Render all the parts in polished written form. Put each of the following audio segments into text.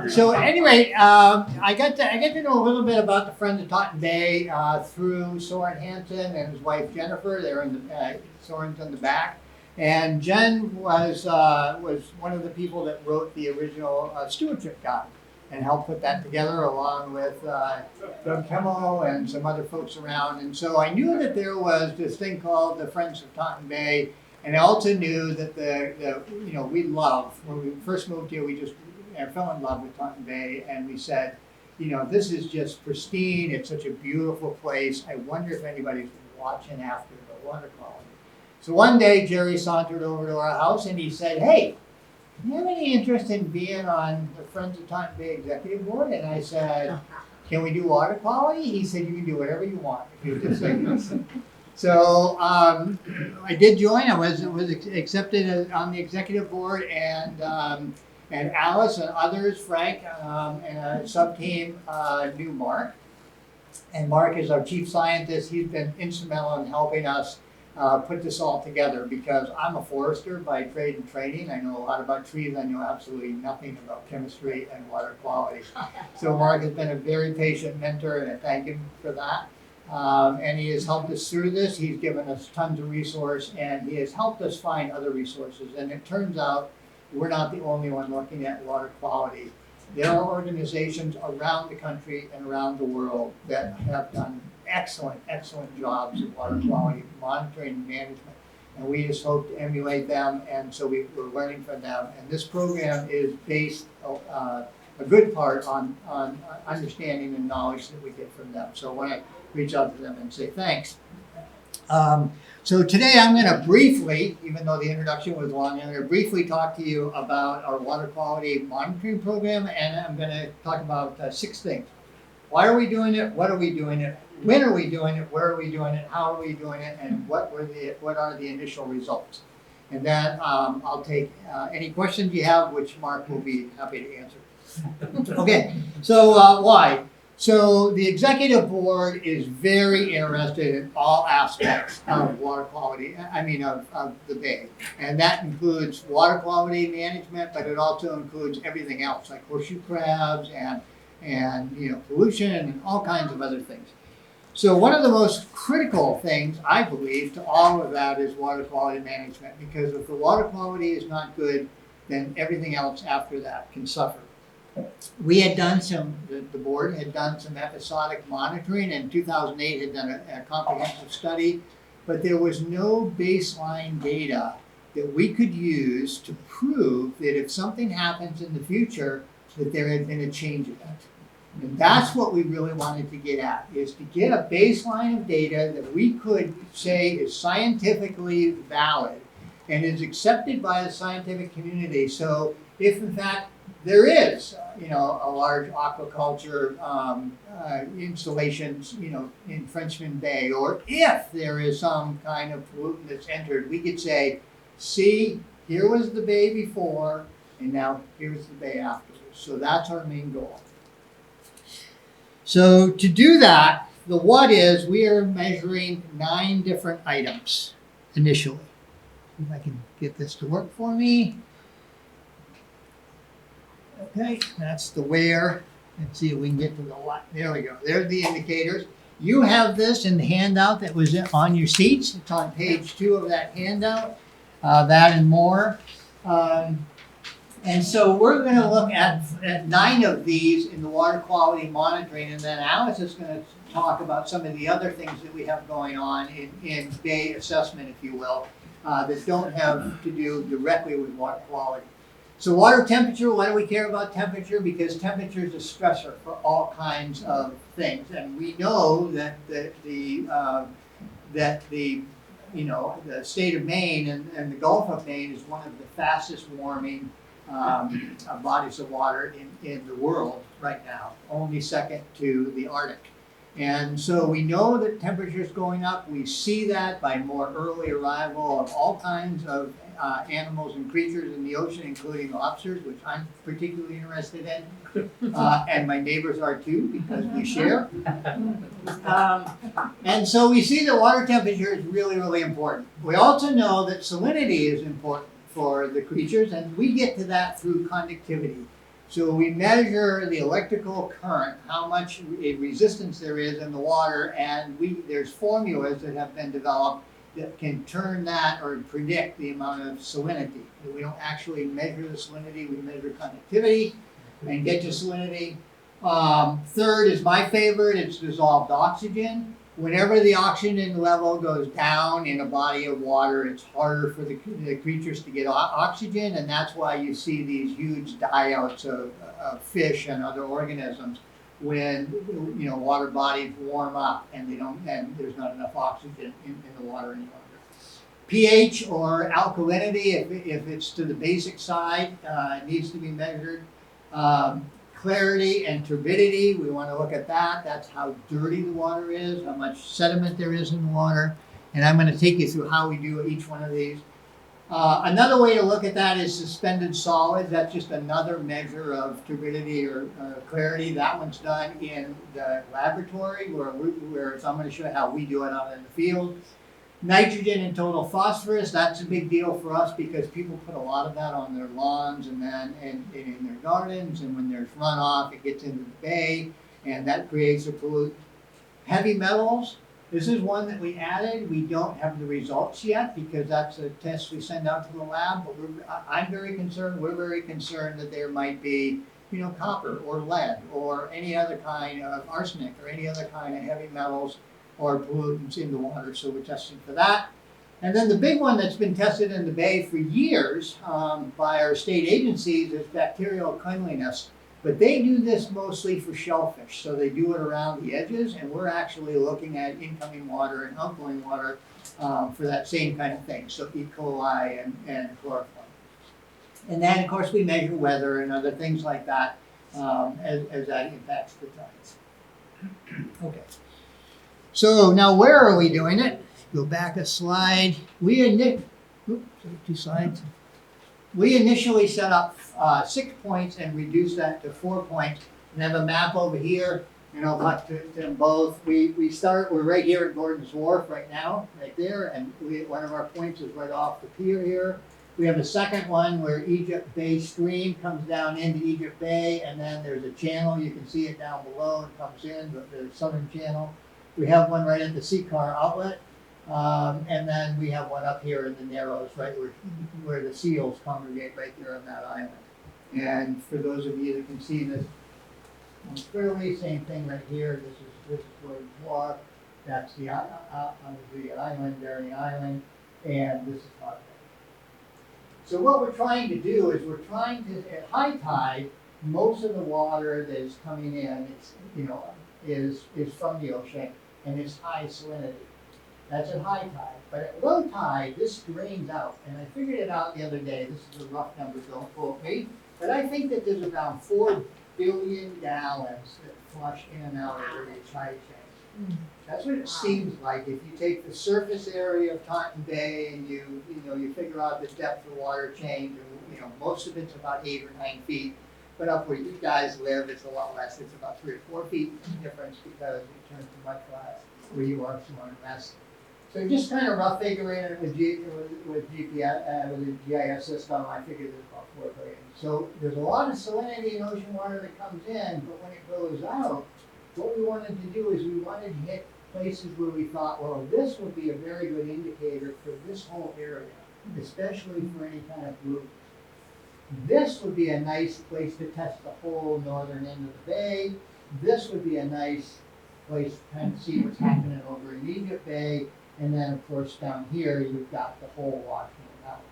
So anyway, I got to know a little bit about the Friends of Taunton Bay through Soren Hansen and his wife Jennifer. They're in the Soren's in the back, and Jen was one of the people that wrote the original stewardship guide and helped put that together along with Doug Kimmel and some other folks around. And so I knew that there was this thing called the Friends of Taunton Bay, and I also knew that we love when we first moved here. We just fell in love with Taunton Bay, and we said, this is just pristine. It's such a beautiful place. I wonder if anybody's watching after the water quality. So one day Jerry sauntered over to our house and he said, "Hey, do you have any interest in being on the Friends of Taunton Bay Executive Board?" And I said, "Can we do water quality?" He said, "You can do whatever you want if you just say yes." So I did join. I was accepted on the executive board, and Alice and others, Frank, and a sub-team knew Mark. And Mark is our chief scientist. He's been instrumental in helping us put this all together, because I'm a forester by trade and training. I know a lot about trees. I know absolutely nothing about chemistry and water quality. So Mark has been a very patient mentor, and I thank him for that. And he has helped us through this. He's given us tons of resource, and he has helped us find other resources. And it turns out we're not the only one looking at water quality. There are organizations around the country and around the world that have done excellent jobs of water quality monitoring and management. And we just hope to emulate them, and so we're learning from them. And this program is based a good part on understanding and knowledge that we get from them. So I want to reach out to them and say thanks. So today I'm going to briefly, even though the introduction was long, I'm going to briefly talk to you about our water quality monitoring program, and I'm going to talk about 6 things. Why are we doing it? What are we doing it? When are we doing it? Where are we doing it? How are we doing it? And what are the initial results? And then I'll take any questions you have, which Mark will be happy to answer. Okay, so why? So the executive board is very interested in all aspects of water quality, of the bay. And that includes water quality management, but it also includes everything else, like horseshoe crabs and pollution and all kinds of other things. So one of the most critical things, I believe, to all of that is water quality management, because if the water quality is not good, then everything else after that can suffer. We had done the board had done some episodic monitoring, and in 2008 had done a comprehensive study, but there was no baseline data that we could use to prove that if something happens in the future, that there had been a change event. And that's what we really wanted to get at, is to get a baseline of data that we could say is scientifically valid and is accepted by the scientific community. So if in fact there is, a large aquaculture installations, in Frenchman Bay, or if there is some kind of pollutant that's entered, we could say, see, here was the bay before, and now here's the bay afterwards. So that's our main goal. So to do that, the what is, we are measuring 9 different items initially. If I can get this to work for me. Okay, that's the where. Let's see if we can get to the what. There we go. There's the indicators. You have this in the handout that was on your seats. It's on page 2 of that handout. That and more. And so we're going to look at 9 of these in the water quality monitoring, and then Alice is going to talk about some of the other things that we have going on in bay assessment, if you will, that don't have to do directly with water quality. So water temperature, why do we care about temperature? Because temperature is a stressor for all kinds of things. And we know that the state of Maine and the Gulf of Maine is one of the fastest warming bodies of water in the world right now, only second to the Arctic. And so we know that temperature is going up. We see that by more early arrival of all kinds of animals and creatures in the ocean, including lobsters, which I'm particularly interested in. And my neighbors are too, because we share. And so we see that water temperature is really, really important. We also know that salinity is important for the creatures, and we get to that through conductivity. So we measure the electrical current, how much resistance there is in the water, and there's formulas that have been developed that can turn that or predict the amount of salinity. We don't actually measure the salinity, we measure conductivity and get to salinity. Third is my favorite, it's dissolved oxygen. Whenever the oxygen level goes down in a body of water, it's harder for the creatures to get oxygen, and that's why you see these huge die-outs of fish and other organisms when water bodies warm up and there's not enough oxygen in the water any longer. pH or alkalinity, if it's to the basic side, needs to be measured. Clarity and turbidity, we want to look at that. That's how dirty the water is, how much sediment there is in the water. And I'm going to take you through how we do each one of these. Another way to look at that is suspended solids. That's just another measure of turbidity or clarity. That one's done in the laboratory where so I'm going to show you how we do it out in the field. Nitrogen and total phosphorus, that's a big deal for us because people put a lot of that on their lawns and in their gardens, and when there's runoff, it gets into the bay, and that creates a pollutant. Heavy metals, this is one that we added. We don't have the results yet because that's a test we send out to the lab, but we're very concerned that there might be copper or lead or any other kind of arsenic or any other kind of heavy metals or pollutants in the water, so we're testing for that. And then the big one that's been tested in the bay for years by our state agencies is bacterial cleanliness, but they do this mostly for shellfish, so they do it around the edges, and we're actually looking at incoming water and outgoing water for that same kind of thing, so E. coli and chloroform. And then, of course, we measure weather and other things like that as that impacts the tides. Okay. So now where are we doing it? Go back a slide. Two slides. We initially set up 6 points and reduced that to 4 points and have a map over here, and I'll talk to them both. We're right here at Gordon's Wharf right now, right there, and one of our points is right off the pier here. We have a second one where Egypt Bay Stream comes down into Egypt Bay, and then there's a channel, you can see it down below, it comes in, but there's southern channel. We have one right at the Seacar outlet, and then we have one up here in the Narrows, right where the seals congregate right there on that island. And for those of you that can see this clearly, same thing right here. This is where we walk. That's the island, Bering Island, and this is Hog Bay. So what we're trying to do is at high tide, most of the water that is coming in, is from the ocean. And it's high salinity. That's at high tide. But at low tide, this drains out. And I figured it out the other day. This is a rough number, don't quote me. But I think that there's about 4 billion gallons that flush in and out of the tide chain. That's what it seems like. If you take the surface area of Taunton Bay and you figure out the depth of water change, and most of it's about 8 or 9 feet. But up where you guys live, it's a lot less. It's about 3 or 4 feet difference because it turns to much less where you are somewhere less. So just kind of rough figuring it with GPS, with the GIS system, I figured there's about 4 billion. So there's a lot of salinity in ocean water that comes in, but when it goes out, what we wanted to do is we wanted to hit places where we thought, well, this would be a very good indicator for this whole area, especially for any kind of pollutant. This would be a nice place to test the whole northern end of the bay. This would be a nice place to kind of see what's happening over in Egypt Bay. And then, of course, down here, you've got the whole Washington out.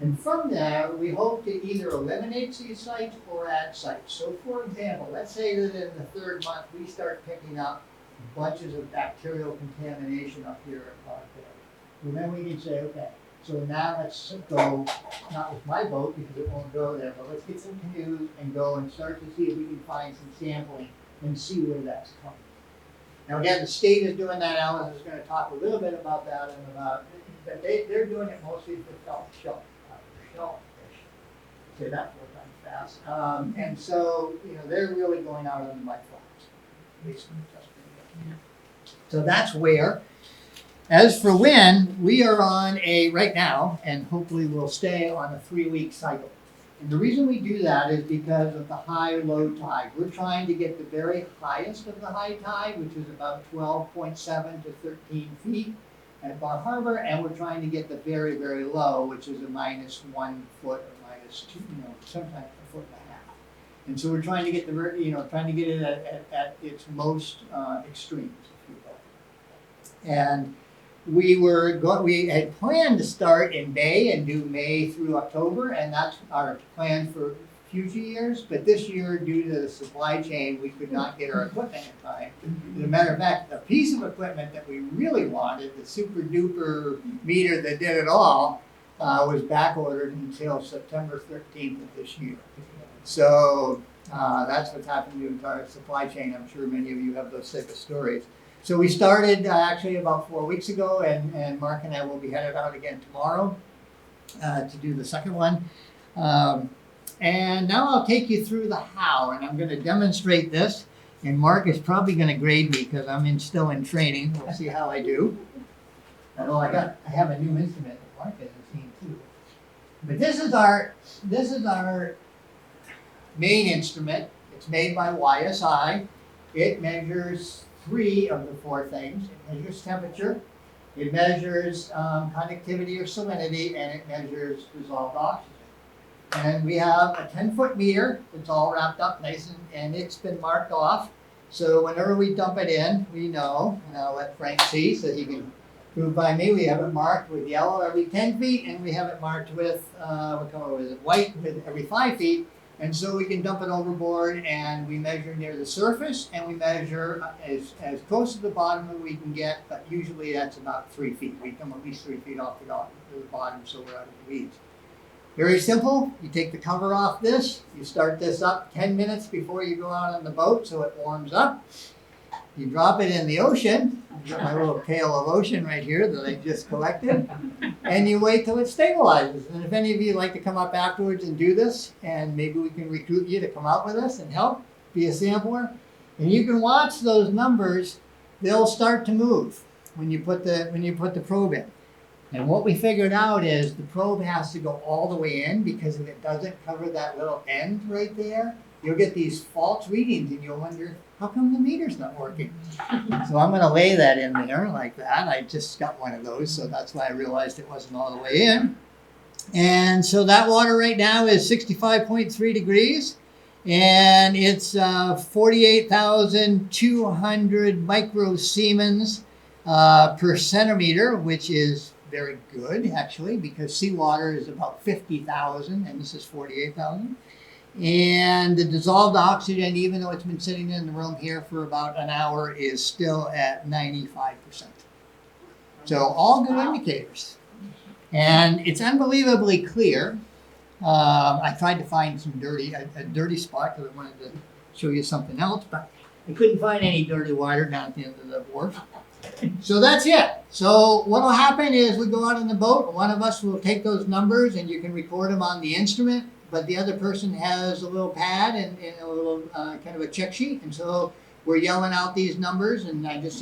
And from there, we hope to either eliminate these sites or add sites. So, for example, let's say that in the 3rd month, we start picking up bunches of bacterial contamination up here at Hog Bay. And then we can say, okay, so now let's go, not with my boat because it won't go there, but let's get some canoes and go and start to see if we can find some sampling and see where that's coming. Now again, the state is doing that. Alan is going to talk a little bit about that and about, but they're doing it mostly for shellfish. Say that 4 times fast. And so, they're really going out on the mud flats. So that's where. As for when, we are on right now, and hopefully we'll stay on a 3-week cycle. And the reason we do that is because of the high-low tide. We're trying to get the very highest of the high tide, which is about 12.7 to 13 feet at Bar Harbor, and we're trying to get the very, very low, which is a -1 foot or -2, sometimes a foot and a half. And so we're trying to get trying to get it at its most extremes, if you will. And we had planned to start in May and do May through October, and that's our plan for future years. But this year, due to the supply chain, we could not get our equipment in time. As a matter of fact, the piece of equipment that we really wanted, the super duper meter that did it all, was back ordered until September 13th of this year. So that's what's happened to the entire supply chain. I'm sure many of you have those type of stories. So we started actually about 4 weeks ago, and Mark and I will be headed out again tomorrow to do the second one. And now I'll take you through the how, and I'm going to demonstrate this. And Mark is probably going to grade me because I'm still in training. We'll see how I do. Although I have a new instrument that Mark hasn't seen too. But this is our main instrument. It's made by YSI. It measures 3 of the 4 things. It measures temperature, it measures conductivity or salinity, and it measures dissolved oxygen. And we have a 10-foot meter that's all wrapped up nice and it's been marked off. So whenever we dump it in, we know, and I'll let Frank see so he can prove by me, we have it marked with yellow every 10 feet, and we have it marked with, what color was it, white with every 5 feet. And so we can dump it overboard, and we measure near the surface, and we measure as close to the bottom as we can get, but usually that's about 3 feet. We come at least 3 feet off the bottom, so we're out of the weeds. Very simple. You take the cover off this, you start this up 10 minutes before you go out on the boat so it warms up. You drop it in the ocean. I've got my little pail of ocean right here that I just collected. And you wait till it stabilizes. And if any of you like to come up afterwards and do this, and maybe we can recruit you to come out with us and help, be a sampler. And you can watch those numbers, they'll start to move when you put the probe in. And what we figured out is the probe has to go all the way in, because if it doesn't cover that little end right there, you'll get these false readings and you'll wonder, how come the meter's not working? So I'm going to lay that in there like that. I just got one of those, so that's why I realized it wasn't all the way in. And so that water right now is 65.3 degrees, and it's 48,200 microsiemens per centimeter, which is very good, actually, because seawater is about 50,000, and this is 48,000. And the dissolved oxygen, even though it's been sitting in the room here for about an hour, is still at 95%. So all good indicators. And it's unbelievably clear. I tried to find some a dirty spot because I wanted to show you something else, but I couldn't find any dirty water down at the end of the wharf. So that's it. So what will happen is we go out on the boat. One of us will take those numbers, and you can record them on the instrument. But the other person has a little pad and a little kind of a check sheet. And so we're yelling out these numbers, and I just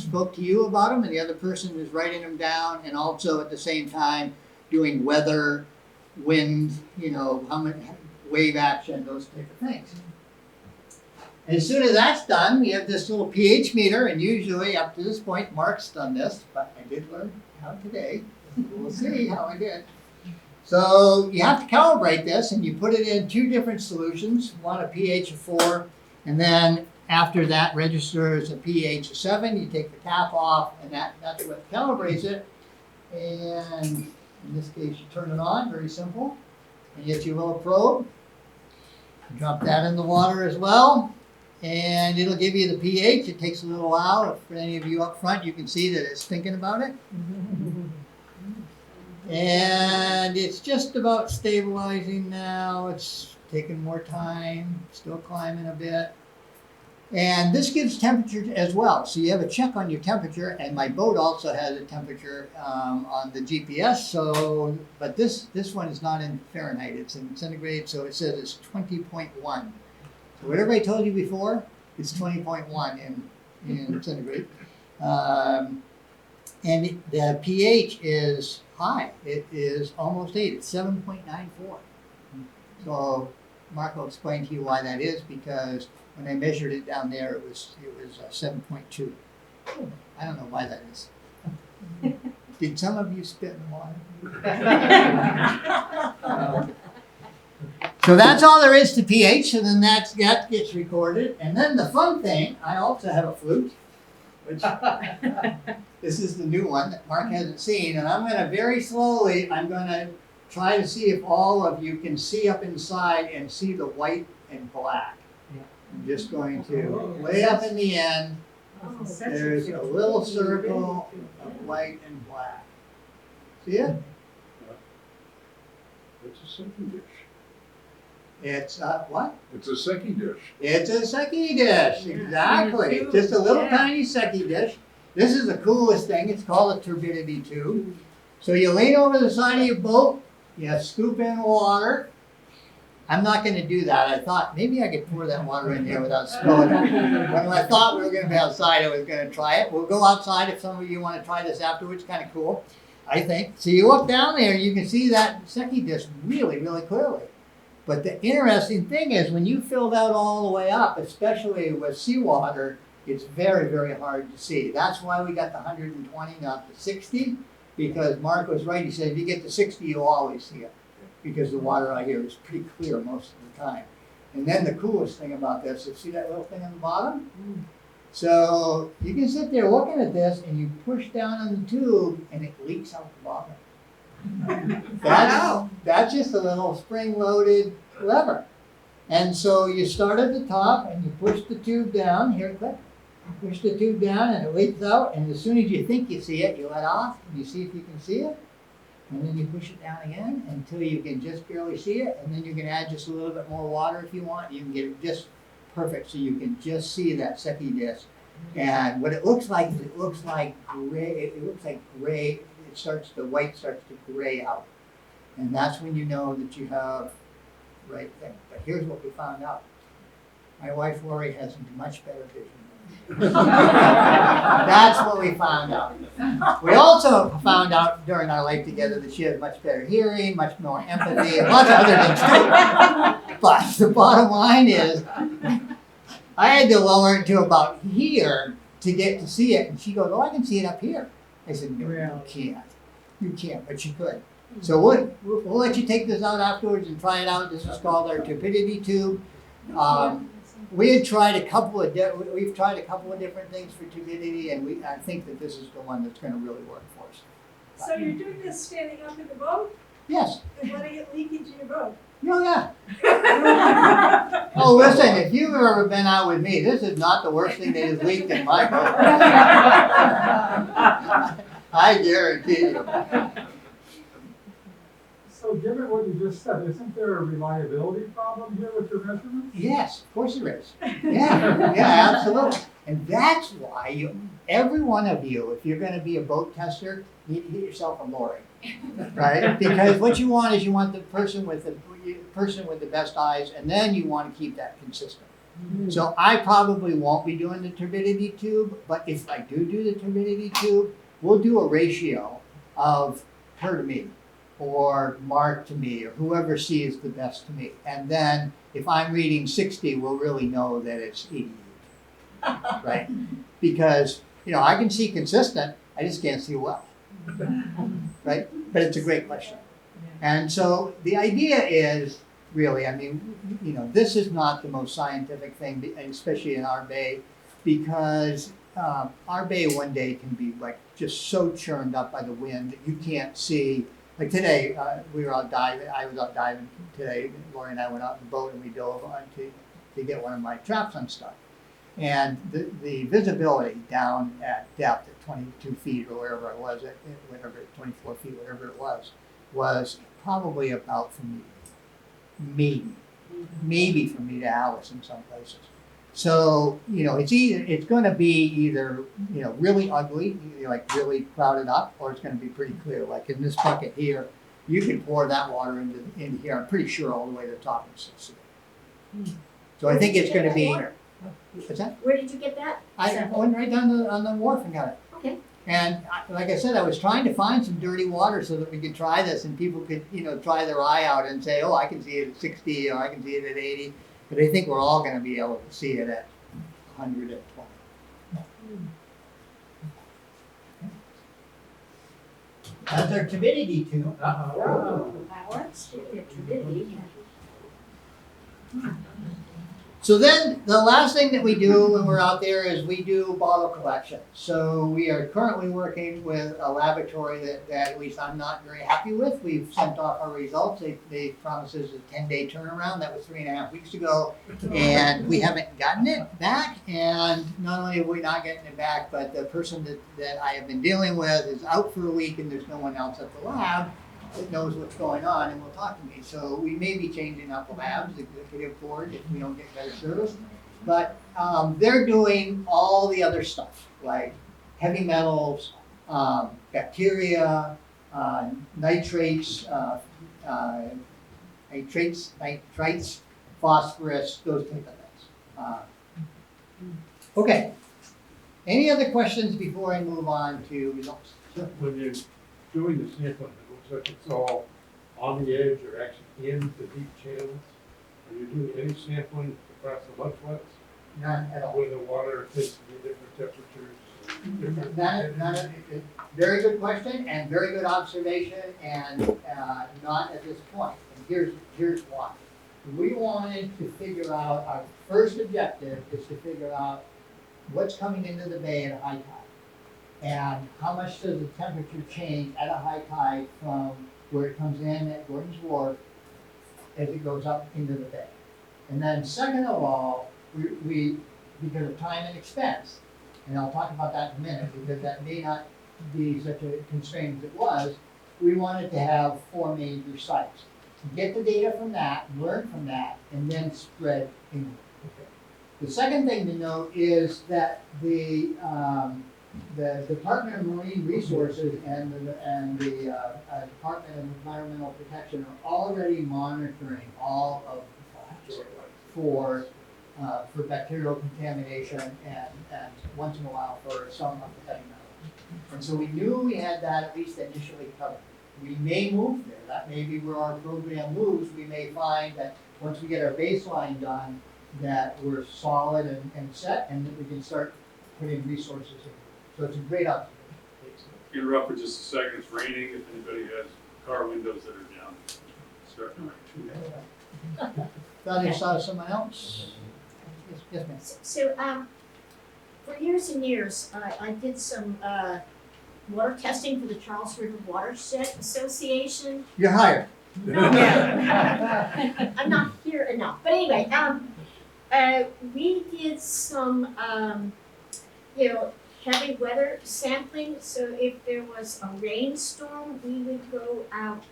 spoke to you about them, and the other person is writing them down, and also at the same time doing weather, wind, how much wave action, those type of things. As soon as that's done, we have this little pH meter, and usually up to this point, Mark's done this, but I did learn how today. We'll see how I did. So you have to calibrate this, and you put it in 2 different solutions, one a pH of 4, and then after that registers a pH of 7. You take the cap off, and that's what calibrates it. And in this case, you turn it on, very simple. And you get your little probe. Drop that in the water as well, and it'll give you the pH. It takes a little while. For any of you up front, you can see that it's thinking about it. And it's just about stabilizing now. It's taking more time, still climbing a bit. And this gives temperature as well. So you have a check on your temperature, and my boat also has a temperature on the GPS. So, but this one is not in Fahrenheit, it's in centigrade, so it says it's 20.1. So whatever I told you before, it's 20.1 in centigrade. And the pH is high. It is almost 8. It's 7.94. So Marco explained to you why that is, because when I measured it down there, it was 7.2. I don't know why that is. Did some of you spit in the water? So that's all there is to pH, and then that gets recorded. And then the fun thing, I also have a flute, which this is the new one that Mark hasn't seen, and I'm going to very slowly, I'm going to try to see if all of you can see up inside and see the white and black. I'm just going to, way up in the end, there's a little circle of white and black. See it? It's a second dish. It's what? It's a second dish. It's a seki dish, exactly. Just a little tiny seki dish. This is the coolest thing. It's called a turbidity tube. So you lean over the side of your boat, you scoop in water. I'm not going to do that. I thought maybe I could pour that water in here without spilling it. When I thought we were going to be outside, I was going to try it. We'll go outside if some of you want to try this afterwards. Kind of cool, I think. So you look down there, you can see that seki dish really, really clearly. But the interesting thing is when you fill that all the way up, especially with seawater, it's very, very hard to see. That's why we got the 120, not the 60, because Mark was right. He said if you get to 60, you'll always see it, because the water out here is pretty clear most of the time. And then the coolest thing about this is, see that little thing on the bottom? So you can sit there looking at this and you push down on the tube and it leaks out the bottom. That's just a little spring-loaded lever. And so you start at the top and you push the tube down. Here, click. Push the tube down and it leaks out. And as soon as you think you see it, you let off and you see if you can see it. And then you push it down again until you can just barely see it. And then you can add just a little bit more water if you want. You can get it just perfect so you can just see that seki dish. And what it looks like is it looks like gray. It looks like gray. The white starts to gray out. And that's when you know that you have the right thing. But here's what we found out. My wife Lori has much better vision than me. That's what we found out. We also found out during our life together that she has much better hearing, much more empathy, and lots of other things too. But the bottom line is, I had to lower it to about here to get to see it. And she goes, oh, I can see it up here. I said, no, you can't. You can't, but you could. So we'll let you take this out afterwards and try it out. This is called our turbidity tube. We've tried a couple of different things for turbidity, and I think that this is the one that's going to really work for us. So you're doing this standing up in the boat? Yes. And letting it leak into your boat? Oh, yeah. Oh, listen, if you've ever been out with me, this is not the worst thing that has leaked in my boat. I guarantee you. So given what you just said, isn't there a reliability problem here with your measurements? Yes, of course there is. Yeah, absolutely. And that's why every one of you, if you're going to be a boat tester, you need to get yourself a Lori, right? Because what you want is you want the person with the best eyes, and then you want to keep that consistent. So I probably won't be doing the turbidity tube, but if I do the turbidity tube, we'll do a ratio of her to me, or Mark to me, or whoever sees the best to me. And then if I'm reading 60, we'll really know that it's 88, right? Because, I can see consistent, I just can't see well, right? But it's a great question. And so the idea is really, this is not the most scientific thing, especially in our bay, because our bay one day can be like just so churned up by the wind that you can't see. Like today, we were out diving. I was out diving today. Lori and I went out in the boat and we dove on to get one of my traps unstuck. And the visibility down at depth at 22 feet or wherever it was, 24 feet, whatever it was probably about from me, maybe from me to Alice in some places. So, it's going to be either, really ugly, like really clouded up, or it's going to be pretty clear. Like in this bucket here, you can pour that water in here, I'm pretty sure, all the way to the top and still see it. So I think it's going to be, what's that? Where did you get that? I went right down on the wharf and got it. Okay. And like I said, I was trying to find some dirty water so that we could try this and people could, try their eye out and say, oh, I can see it at 60 or I can see it at 80. But I think we're all going to be able to see it at 120. That's our turbidity tune. Alex, your turbidity. So then the last thing that we do when we're out there is we do bottle collection. So we are currently working with a laboratory that at least I'm not very happy with. We've sent off our results. They promised us a 10-day turnaround. That was 3.5 weeks ago. And we haven't gotten it back. And not only are we not getting it back, but the person that I have been dealing with is out for a week and there's no one else at the lab that knows what's going on and will talk to me. So we may be changing up the labs, the executive board, if we don't get better service. But they're doing all the other stuff, like heavy metals, bacteria, nitrates, nitrites, phosphorus, those type of things. Okay. Any other questions before I move on to results? When you're doing the sampling, it looks like it's all on the edge or actually in the deep channels. Are you doing any sampling across the mudflats None at all. where the water tends to be different temperatures? Very good question and very good observation, and not at this point. And here's why. We wanted to figure out, our first objective is to figure out what's coming into the bay at a high tide. And how much does the temperature change at a high tide from where it comes in at Gordon's Wharf as it goes up into the bay. And then second of all, we because of time and expense, and I'll talk about that in a minute because that may not be such a constraint as it was, we wanted to have 4 major sites. Get the data from that, learn from that, and then spread inward. The second thing to note is that the Department of Marine Resources and the Department of Environmental Protection are already monitoring all of the flats for bacterial contamination and once in a while for some of the heavy metals. And so we knew we had that at least initially covered. We may move there. That may be where our program moves. We may find that once we get our baseline done, that we're solid and set, and that we can start putting resources in. So it's a great opportunity. Interrupt for just a second, it's raining, if anybody has car windows that are down, it's starting to rain. Thought I saw someone else? Yes, ma'am. So, for years and years, I did some water testing for the Charles River Watershed Association. You're hired. No, I'm not here enough. But anyway, we did some, heavy weather sampling. So if there was a rainstorm, we would go out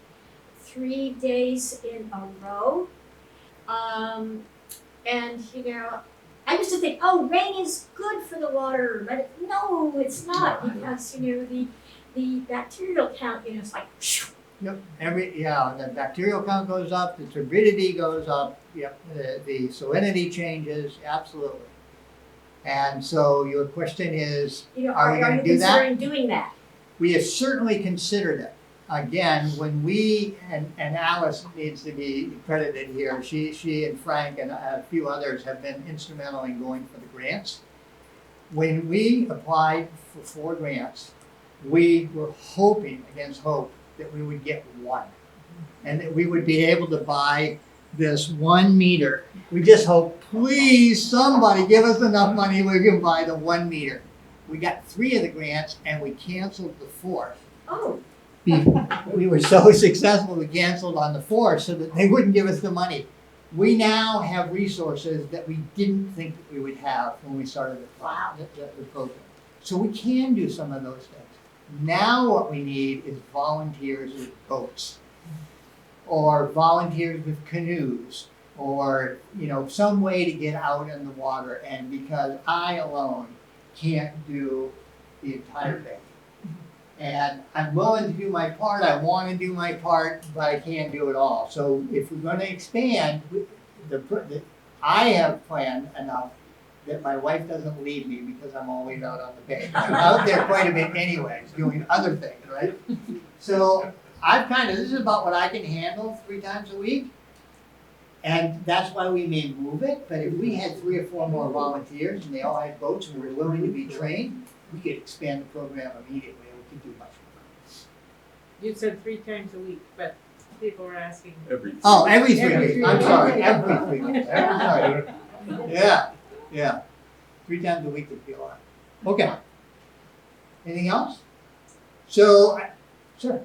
3 days in a row. And I used to think, oh, rain is good for the water, but no, it's not, because the bacterial count, it's like, Yep. The bacterial count goes up, the turbidity goes up, yep, the salinity changes, absolutely. And so your question is, are we are gonna you do that? considering doing that? We have certainly considered it. Again, when we, and Alice needs to be credited here, she and Frank and a few others have been instrumental in going for the grants. When we applied for 4 grants, we were hoping against hope that we would get 1. And that we would be able to buy this 1 meter. We just hope, please, somebody give us enough money we can buy the 1 meter. We got 3 of the grants and we canceled the 4th. Oh, We were so successful, we canceled on the 4th so that they wouldn't give us the money. We now have resources that we didn't think that we would have when we started the program. So we can do some of those things. Now what we need is volunteers with boats, or volunteers with canoes, or some way to get out in the water. And because I alone can't do the entire thing. And I'm willing to do my part, I want to do my part, but I can't do it all. So if we're going to expand, I have planned enough that my wife doesn't leave me because I'm always out on the bay. I'm out there quite a bit anyways, doing other things, right? So this is about what I can handle 3 times a week. And that's why we may move it, but if we had 3 or 4 more volunteers and they all had boats and were willing to be trained, we could expand the program immediately and we could do much more. You said 3 times a week, but people were asking. Every. Oh, every 3 Every weeks, 3 I'm weeks. sorry, every 3 weeks, sorry. Yeah, 3 times a week would be a lot. Okay. Anything else? So, sir,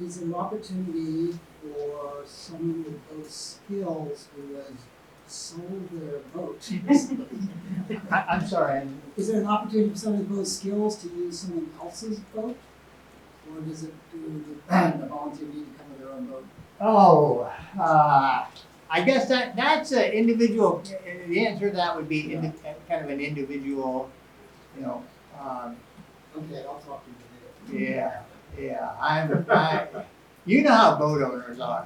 Is an opportunity for someone with those skills who has sold their boat. I'm sorry, Is there an opportunity for someone with those skills to use someone else's boat? Or does it do the volunteer need to come with their own boat? oh, I guess that's an individual, the answer to that would be kind of an individual, you know, Okay, I'll talk to you later. yeah, you know how boat owners are.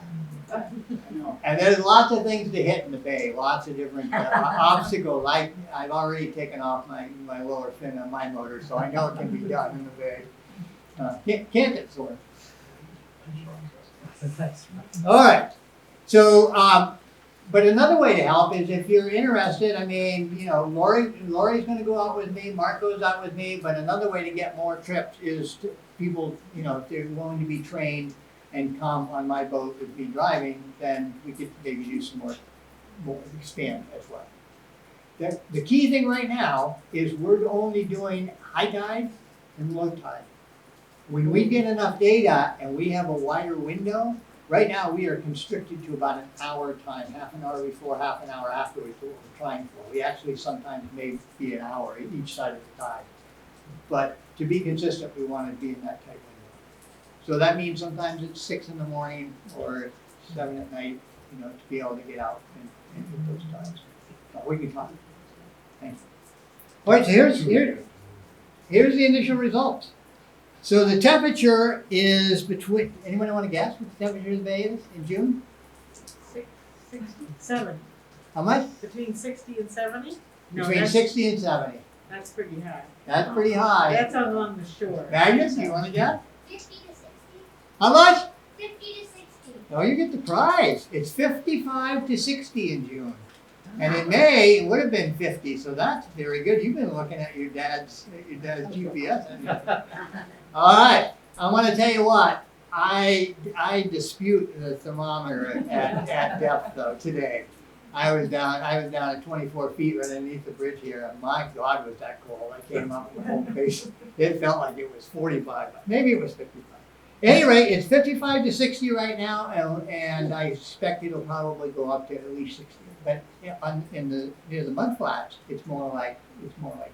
I know. And there's lots of things to hit in the bay, lots of different obstacles. I've already taken off my lower fin on my motor, so I know it can be done in the bay. Can't it, sort All right. So, but another way to help is if you're interested, I mean, you know, Lori's gonna go out with me, Mark goes out with me, but another way to get more trips is people, you know, if they're willing to be trained and come on my boat with me driving, then we could maybe do some more expand as well. The key thing right now is we're only doing high tide and low tide. When we get enough data and we have a wider window, right now we are constricted to about an hour time, half an hour before, half an hour afterwards, what we're trying for. We actually sometimes may be an hour each side of the tide. But to be consistent, we want to be in that tight window. So that means sometimes it's 6 in the morning or 7 at night, you know, to be able to get out and hit those times. So we can talk. Thanks. All right, so here's the initial results. So the temperature is between, anyone want to guess what the temperature of the bay is in June? 67. How much? Between 60 and 70? No, Between 60 and 70. that's pretty high. That's pretty high. That's along the shore. Magnus, you want to guess? 50 to 60. How much? 50 to 60. Oh, you get the prize. It's 55 to 60 in June. And in May, it would have been 50, so that's very good. You've been looking at your dad's GPS. haven't you? All right, I want to tell you what. I dispute the thermometer at depth though today. I was down at 24 feet right underneath the bridge here, and my God, was that cold. I came up with my whole face. It felt like it was 45, maybe it was 55. At any rate, it's 55 to 60 right now, and I expect it'll probably go up to at least 60. But near the mud flats, it's more like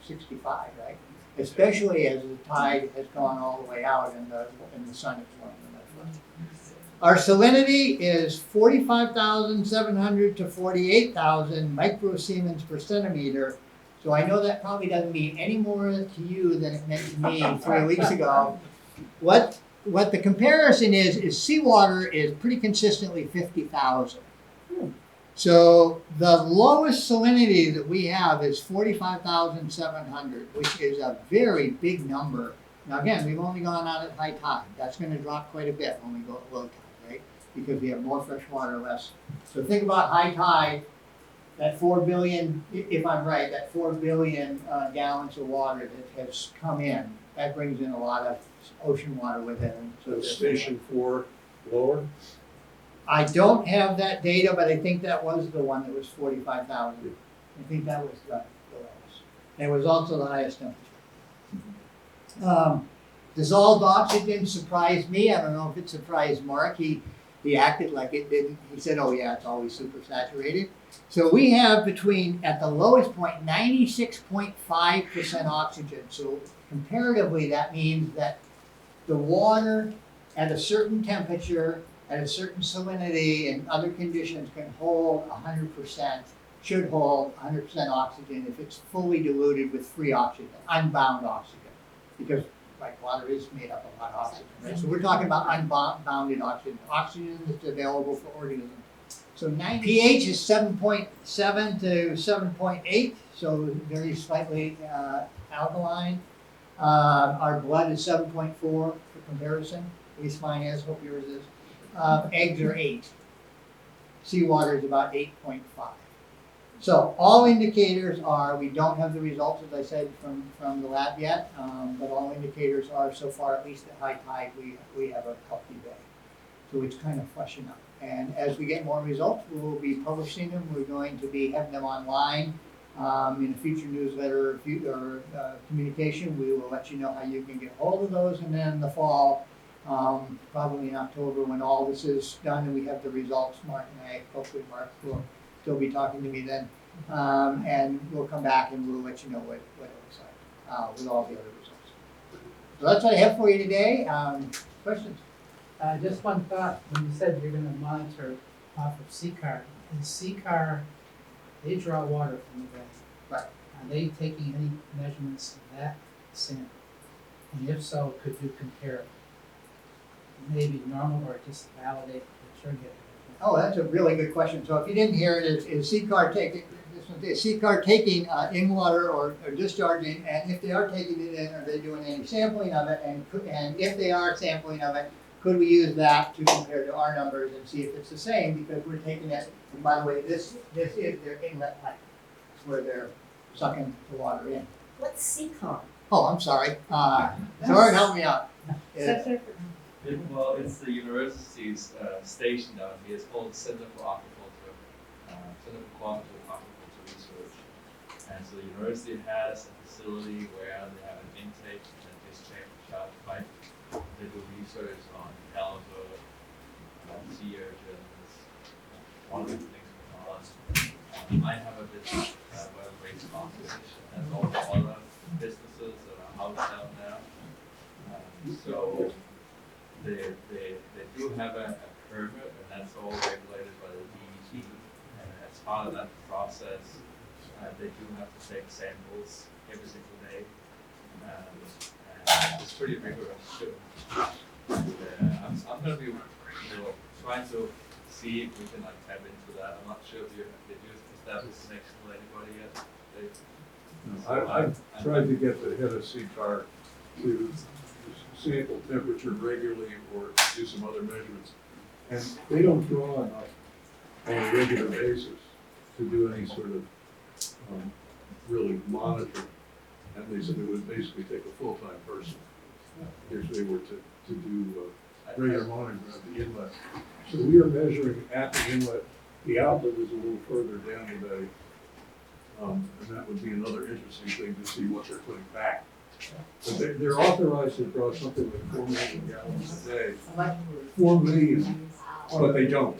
65, right? Especially as the tide has gone all the way out and the sun is warming the mud flats. Our salinity is 45,700 to 48,000 microsiemens per centimeter. So I know that probably doesn't mean any more to you than it meant to me 3 weeks ago. What the comparison is seawater is pretty consistently 50,000. So the lowest salinity that we have is 45,700, which is a very big number. Now again, we've only gone out at high tide. That's going to drop quite a bit when we go at low tide, right? Because we have more fresh water, less. So think about high tide, that 4 billion, if I'm right, that 4 billion gallons of water that has come in. That brings in a lot of ocean water with it. And so Station 4 lower? I don't have that data, but I think that was the one that was 45,000. I think that was the lowest. And it was also the highest temperature. Dissolved oxygen surprised me. I don't know if it surprised Mark. He acted like it didn't. He said, oh yeah, it's always super saturated. So we have at the lowest point, 96.5% oxygen. So comparatively, that means that the water at a certain temperature, at a certain salinity and other conditions can hold 100%, should hold 100% oxygen if it's fully diluted with free oxygen, unbound oxygen. Because water is made up of a lot of oxygen, right? So we're talking about unbounded oxygen, oxygen that's available for organisms. So pH is 7.7 to 7.8, so very slightly alkaline. Our blood is 7.4 for comparison, at least mine is, hope yours is. Eggs are 8. Seawater is about 8.5. So all indicators are, we don't have the results, as I said, from the lab yet, but all indicators are so far, at least at high tide, we have a healthy bay. So it's kind of flushing up. And as we get more results, we'll be publishing them. We're going to be having them online in a future newsletter or communication. We will let you know how you can get hold of those. And then in the fall, probably in October, when all this is done and we have the results, Mark and I, hopefully Mark will still be talking to me then. And we'll come back and we'll let you know what it looks like with all the other results. So that's what I have for you today. Questions? Just one thought, when you said you're gonna monitor off of CCAR, is CCAR, they draw water from the bay. Right. Are they taking any measurements of that sample? And if so, could you compare maybe normal or just validate that you're getting? Oh, that's a really good question. So if you didn't hear it, is CCAR taking, is CCAR taking in water or discharging, and if they are taking it in, are they doing any sampling of it? And if they are sampling of it, could we use that to compare to our numbers and see if it's the same, because we're taking it, and by the way, this is their inlet pipe, where they're sucking the water in. What's CCAR? Oh, I'm sorry. Sorry, help me out. Well, it's the university's station down here. It's called Center for Aquaculture, Center for Quantitative Aquaculture Research. And so the university has a facility where they have an intake and discharge pipe. They do research on caliber, sea urchins, all the things going on. I have a business where I raise competition, and all the other businesses that are out down there. So they do have a permit, and that's all regulated by the DET. And as part of that process, they do have to take samples every single day. And it's pretty rigorous too. And, I'm going to be trying to see if we can tap into that. I'm not sure if did you establish a connection with anybody yet? I've tried to get the head of CCAR to sample temperature regularly or do some other measurements. And they don't draw enough on a regular basis to do any sort of really monitoring. And they said it would basically take a full-time person if they were to do regular monitoring of the inlet. So we are measuring at the inlet. The outlet is a little further down the bay. And that would be another interesting thing to see what they're putting back. But they're authorized to draw something like 4 million gallons a day. 4 million, but they don't.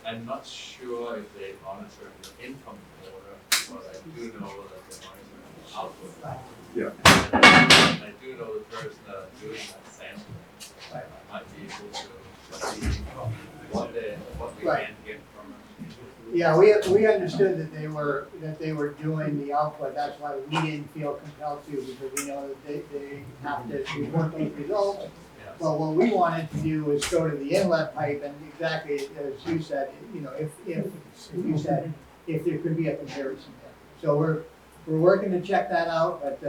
I'm not sure if they monitor the incoming water, but I do know that they monitor the output. Yeah. I do know the person that are doing that sampling. I might be able to see what we Right. can get from it. Yeah, we understood that they were doing the output. That's why we didn't feel compelled to, because we know that they have to report those results. Yeah. But what we wanted to do was go to the inlet pipe, and exactly as you said, if there could be a comparison there. So we're working to check that out, but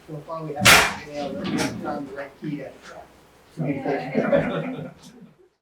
so far we haven't been able to get on the right key to communication.